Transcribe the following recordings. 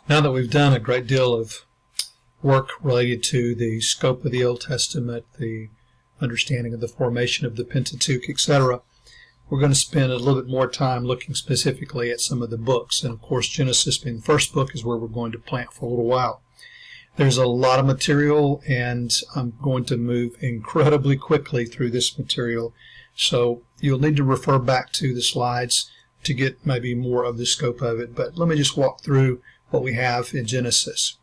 Now that we've done a great deal of work related to the scope of the Old Testament, the understanding of the formation of the Pentateuch, etc., we're going to spend a little bit more time looking specifically at some of the books. And of course, Genesis being the first book is where we're going to plant for a little while. There's a lot of material, and I'm going to move incredibly quickly through this material. So you'll need to refer back to the slides to get maybe more of the scope of it. But let me just walk through what we have in Genesis.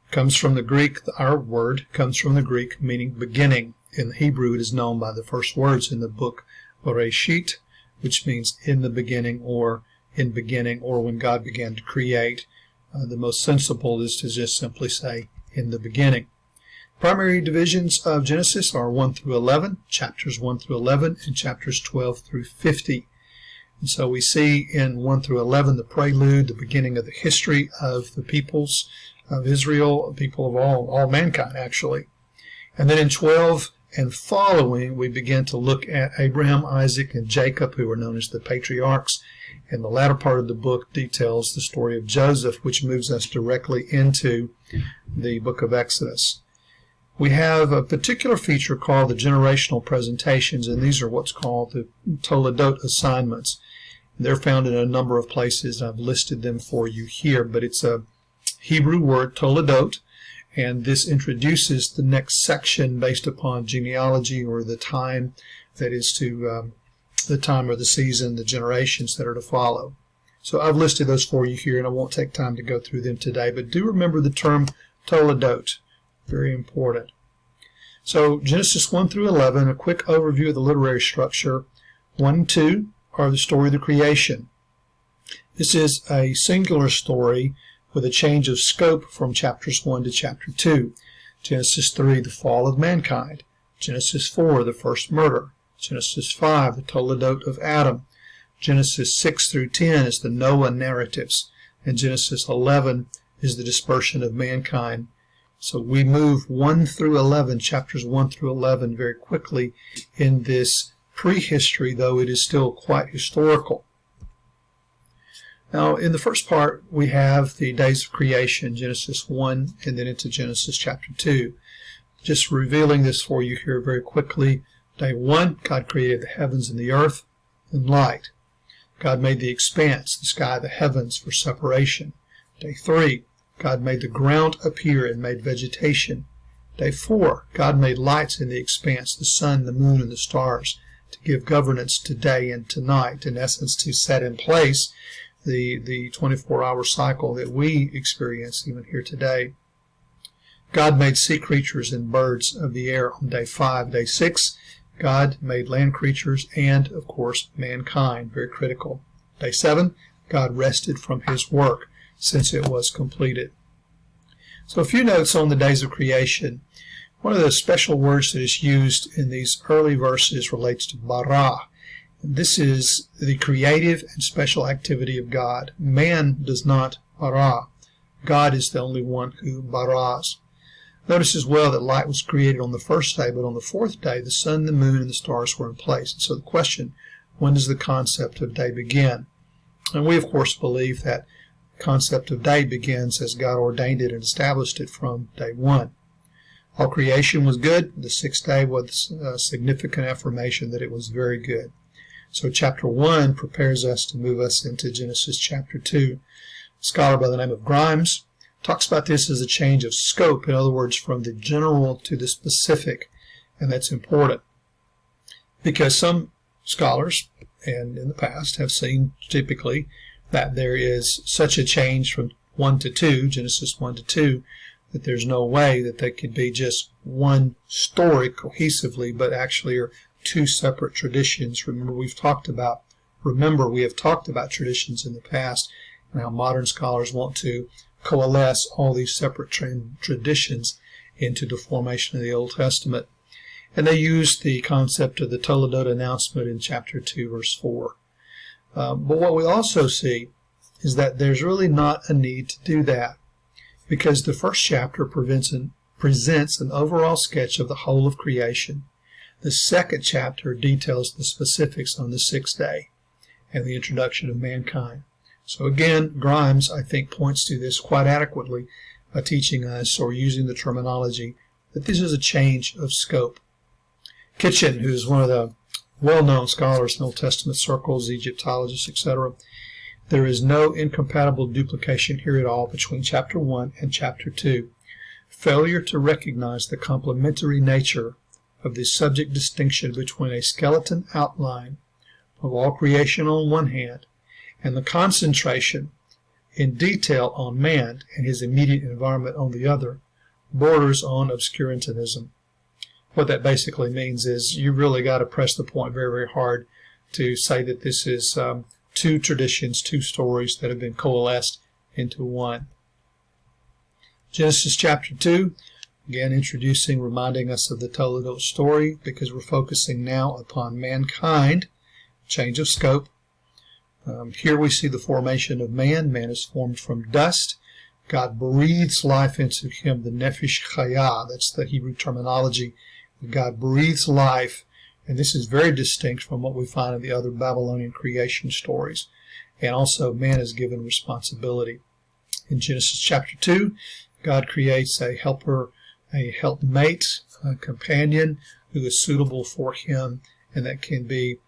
It comes from the Greek, our word comes from the Greek meaning beginning. In Hebrew, it is known by the first words in the book, Bereshit, which means in the beginning, or in beginning, or when God began to create. The most sensible is to just simply say in the beginning. Primary divisions of Genesis are 1 through 11, chapters 1 through 11, and chapters 12 through 50. And so we see in 1 through 11 the prelude, the beginning of the history of the peoples of Israel, people of all mankind actually. And then in 12 and following, we begin to look at Abraham, Isaac, and Jacob, who are known as the patriarchs. And the latter part of the book details the story of Joseph, which moves us directly into the book of Exodus. We have a particular feature called the generational presentations, and these are what's called the Toledot assignments. They're found in a number of places. I've listed them for you here, but it's a Hebrew word, Toledot, and this introduces the next section based upon genealogy, or the time that is to the time or the season, the generations that are to follow. So I've listed those for you here, and I won't take time to go through them today, but do remember the term Toledot. Very important. So Genesis 1 through 11, a quick overview of the literary structure. 1 and 2 are the story of the creation. This is a singular story with a change of scope from chapters 1 to chapter 2. Genesis 3, the fall of mankind. Genesis 4, the first murder. Genesis 5, the Toledot of Adam. Genesis 6 through 10 is the Noah narratives. And Genesis 11 is the dispersion of mankind. So we move 1 through 11, chapters 1 through 11, very quickly in this prehistory, though it is still quite historical. Now, in the first part, we have the days of creation, Genesis 1, and then into Genesis chapter 2. Just revealing this for you here very quickly. Day 1, God created the heavens and the earth and light. God made the expanse, the sky, the heavens for separation. Day 3, God made the ground appear and made vegetation. Day 4, God made lights in the expanse, the sun, the moon, and the stars, to give governance to day and to night, in essence to set in place the 24-hour cycle that we experience even here today. God made sea creatures and birds of the air on day 5. Day 6, God made land creatures and, of course, mankind, very critical. Day 7, God rested from his work since it was completed. So a few notes on the days of creation. One of the special words that is used in these early verses relates to bara. This is the creative and special activity of God. Man does not bara. God is the only one who baras. Notice as well that light was created on the first day, but on the fourth day the sun, the moon, and the stars were in place. And so the question, when does the concept of day begin? And we, of course, believe that the concept of day begins as God ordained it and established it from day 1. All creation was good. The sixth day was a significant affirmation that it was very good. So chapter 1 prepares us to move us into Genesis chapter 2. A scholar by the name of Grimes talks about this as a change of scope, in other words, from the general to the specific, and that's important because some scholars, and in the past, have seen typically that there is such a change from 1 to 2, Genesis 1 to 2, that there's no way that they could be just one story cohesively, but actually are two separate traditions. Remember, we have talked about traditions in the past, and how modern scholars want to coalesce all these separate traditions into the formation of the Old Testament. And they use the concept of the Toledot announcement in chapter 2, verse 4. But what we also see is that there's really not a need to do that, because the first chapter presents an overall sketch of the whole of creation. The second chapter details the specifics on the sixth day and the introduction of mankind. So again, Grimes, I think, points to this quite adequately by teaching us, or using the terminology, that this is a change of scope. Kitchen, who is one of the well-known scholars in Old Testament circles, Egyptologists, etc., there is no incompatible duplication here at all between chapter 1 and chapter 2. Failure to recognize the complementary nature of the subject distinction between a skeleton outline of all creation on one hand and the concentration in detail on man and his immediate environment on the other borders on obscurantism. What that basically means is you really got to press the point very, very hard to say that this is two traditions, two stories that have been coalesced into one. Genesis chapter 2, again introducing, reminding us of the total story, because we're focusing now upon mankind, change of scope. Here we see the formation of man. Man is formed from dust. God breathes life into him, the nefesh chaya, that's the Hebrew terminology. God breathes life, and this is very distinct from what we find in the other Babylonian creation stories. And also, man is given responsibility. In Genesis chapter 2, God creates a helper, a helpmate, a companion who is suitable for him and that can be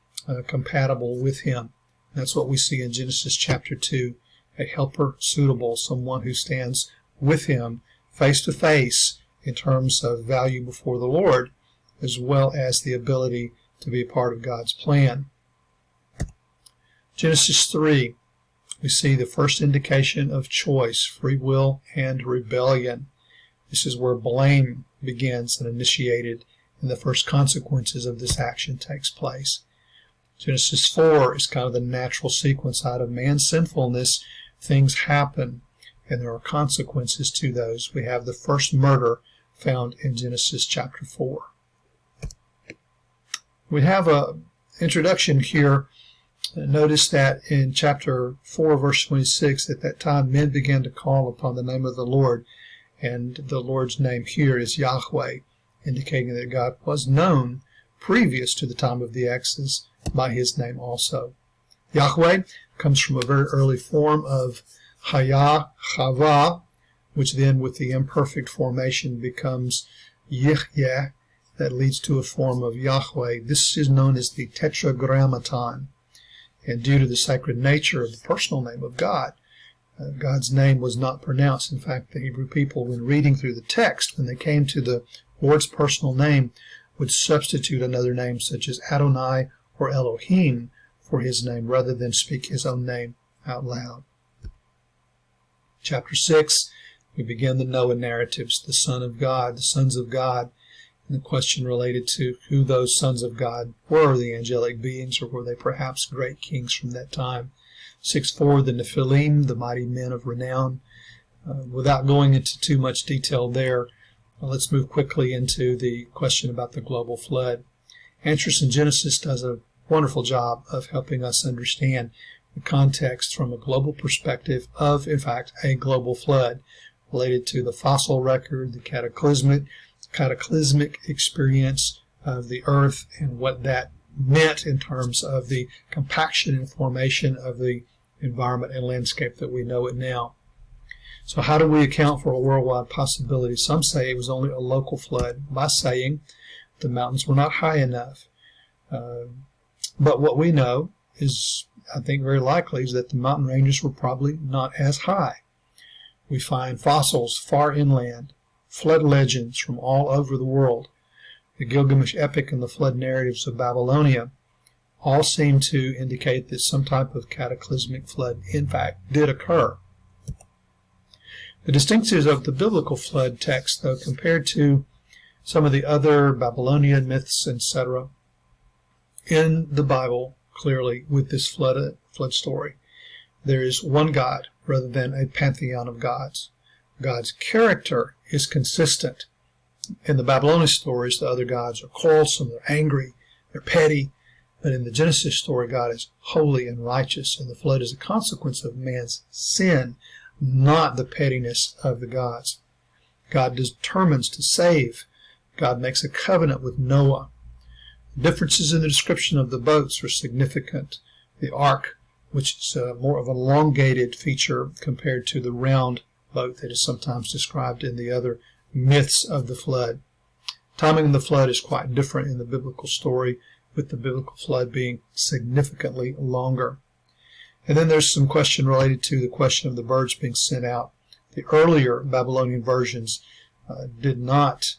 compatible with him. That's what we see in Genesis chapter 2, a helper suitable, someone who stands with him face to face in terms of value before the Lord, as well as the ability to be a part of God's plan. Genesis 3, we see the first indication of choice, free will, and rebellion. This is where blame begins and initiated, and the first consequences of this action takes place. Genesis 4 is kind of the natural sequence out of man's sinfulness. Things happen, and there are consequences to those. We have the first murder found in Genesis chapter 4. We have an introduction here. Notice that in chapter 4, verse 26, at that time men began to call upon the name of the Lord, and the Lord's name here is Yahweh, indicating that God was known previous to the time of the Exodus by his name also. Yahweh comes from a very early form of Haya, Chava, which then with the imperfect formation becomes Yihyeh, that leads to a form of Yahweh. This is known as the Tetragrammaton. And due to the sacred nature of the personal name of God, God's name was not pronounced. In fact, the Hebrew people, when reading through the text, when they came to the Lord's personal name, would substitute another name such as Adonai or Elohim for his name rather than speak his own name out loud. Chapter 6, we begin the Noah narratives, the Son of God, the sons of God, and the question related to who those sons of God were, the angelic beings, or were they perhaps great kings from that time. 6:4, the Nephilim, the mighty men of renown. Without going into too much detail there, let's move quickly into the question about the global flood. Anderson Genesis does a wonderful job of helping us understand the context from a global perspective of, in fact, a global flood related to the fossil record, the cataclysmic experience of the earth, and what that meant in terms of the compaction and formation of the environment and landscape that we know it now. So how do we account for a worldwide possibility? Some say it was only a local flood by saying the mountains were not high enough. But what we know is, I think very likely, is that the mountain ranges were probably not as high. We find fossils far inland, flood legends from all over the world, the Gilgamesh epic and the flood narratives of Babylonia, all seem to indicate that some type of cataclysmic flood, in fact, did occur. The distinctives of the biblical flood text, though, compared to some of the other Babylonian myths, etc., in the Bible, clearly, with this flood story, there is one God rather than a pantheon of gods. God's character is consistent. In the Babylonian stories, the other gods are quarrelsome, they're angry, they're petty. But in the Genesis story, God is holy and righteous, and the flood is a consequence of man's sin, not the pettiness of the gods. God determines to save. God makes a covenant with Noah. The differences in the description of the boats are significant. The ark which is more of an elongated feature compared to the round boat that is sometimes described in the other myths of the flood. Timing of the flood is quite different in the biblical story, with the biblical flood being significantly longer. And then there's some question related to the question of the birds being sent out. The earlier Babylonian versions did not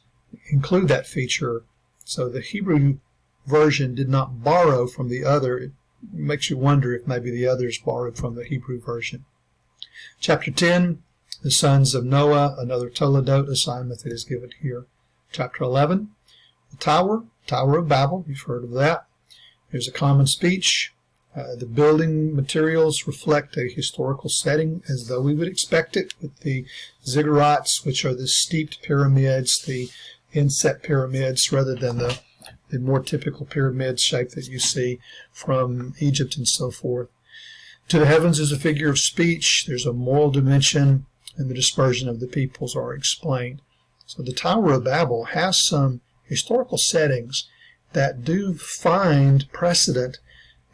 include that feature, so the Hebrew version did not borrow from the other. It makes you wonder if maybe the others borrowed from the Hebrew version. Chapter 10, the sons of Noah, another Toledot assignment that is given here. Chapter 11, the Tower of Babel, you've heard of that. There's a common speech. The building materials reflect a historical setting as though we would expect it, with the ziggurats, which are the steeped pyramids, the inset pyramids, rather than the more typical pyramid shape that you see from Egypt and so forth. To the heavens is a figure of speech. There's a moral dimension, and the dispersion of the peoples are explained. So the Tower of Babel has some historical settings that do find precedent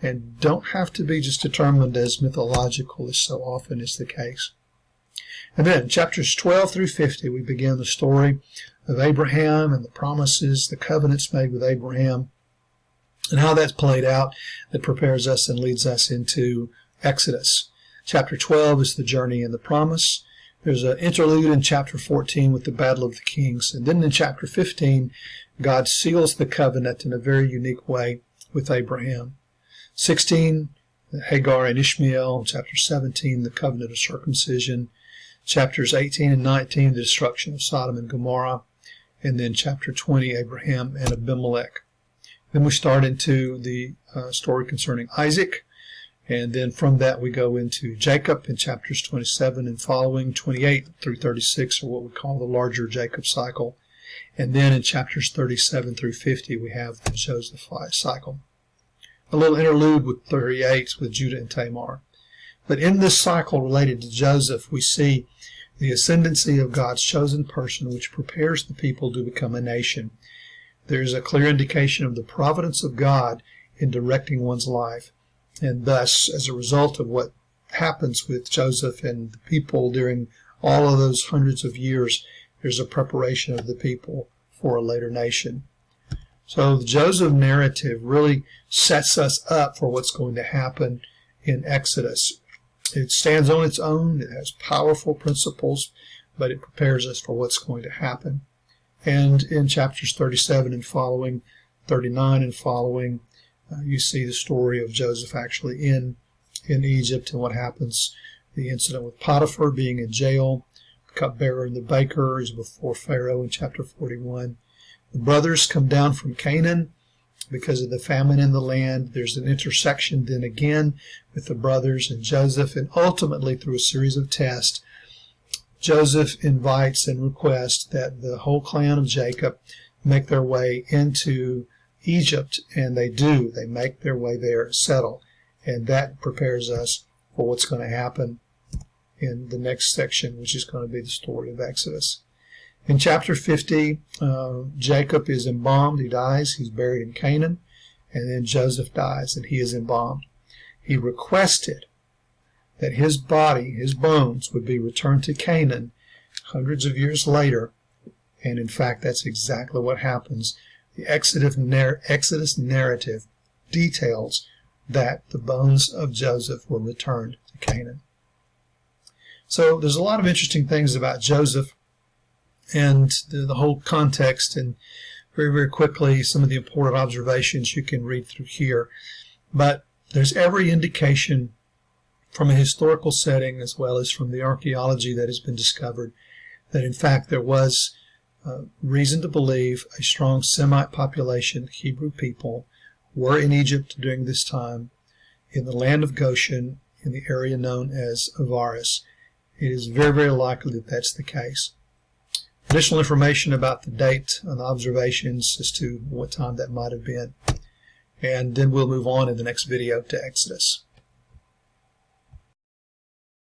and don't have to be just determined as mythological as so often is the case. And then chapters 12 through 50, we begin the story of Abraham and the promises, the covenants made with Abraham, and how that's played out that prepares us and leads us into Exodus. Chapter 12 is the journey and the promise. There's an interlude in chapter 14 with the Battle of the Kings. And then in chapter 15, God seals the covenant in a very unique way with Abraham. 16, Hagar and Ishmael. Chapter 17, the covenant of circumcision. Chapters 18 and 19, the destruction of Sodom and Gomorrah. And then chapter 20, Abraham and Abimelech. Then we start into the story concerning Isaac. And then from that we go into Jacob in chapters 27 and following. 28 through 36 are what we call the larger Jacob cycle. And then in chapters 37 through 50 we have the Joseph cycle. A little interlude with 38 with Judah and Tamar. But in this cycle related to Joseph, we see the ascendancy of God's chosen person, which prepares the people to become a nation. There's a clear indication of the providence of God in directing one's life. And thus, as a result of what happens with Joseph and the people during all of those hundreds of years, there's a preparation of the people for a later nation. So the Joseph narrative really sets us up for what's going to happen in Exodus. It stands on its own. It has powerful principles, but it prepares us for what's going to happen. And in chapters 37 and following, 39 and following, you see the story of Joseph actually in Egypt and what happens, the incident with Potiphar being in jail, the cupbearer and the baker is before Pharaoh in chapter 41. The brothers come down from Canaan because of the famine in the land. There's an intersection then again with the brothers and Joseph, and ultimately through a series of tests, Joseph invites and requests that the whole clan of Jacob make their way into Egypt, and they do. They make their way there, settle, and that prepares us for what's going to happen in the next section, which is going to be the story of Exodus. In chapter 50, Jacob is embalmed. He dies. He's buried in Canaan, and then Joseph dies, and he is embalmed. He requested that his body, his bones, would be returned to Canaan hundreds of years later, and in fact, that's exactly what happens. The Exodus narrative details that the bones of Joseph were returned to Canaan. So there's a lot of interesting things about Joseph and the whole context, and very, very quickly some of the important observations you can read through here. But there's every indication from a historical setting as well as from the archaeology that has been discovered that in fact there was reason to believe a strong Semite population, Hebrew people, were in Egypt during this time, in the land of Goshen, in the area known as Avaris. It is very, very likely that that's the case. Additional information about the date and the observations as to what time that might have been. And then we'll move on in the next video to Exodus.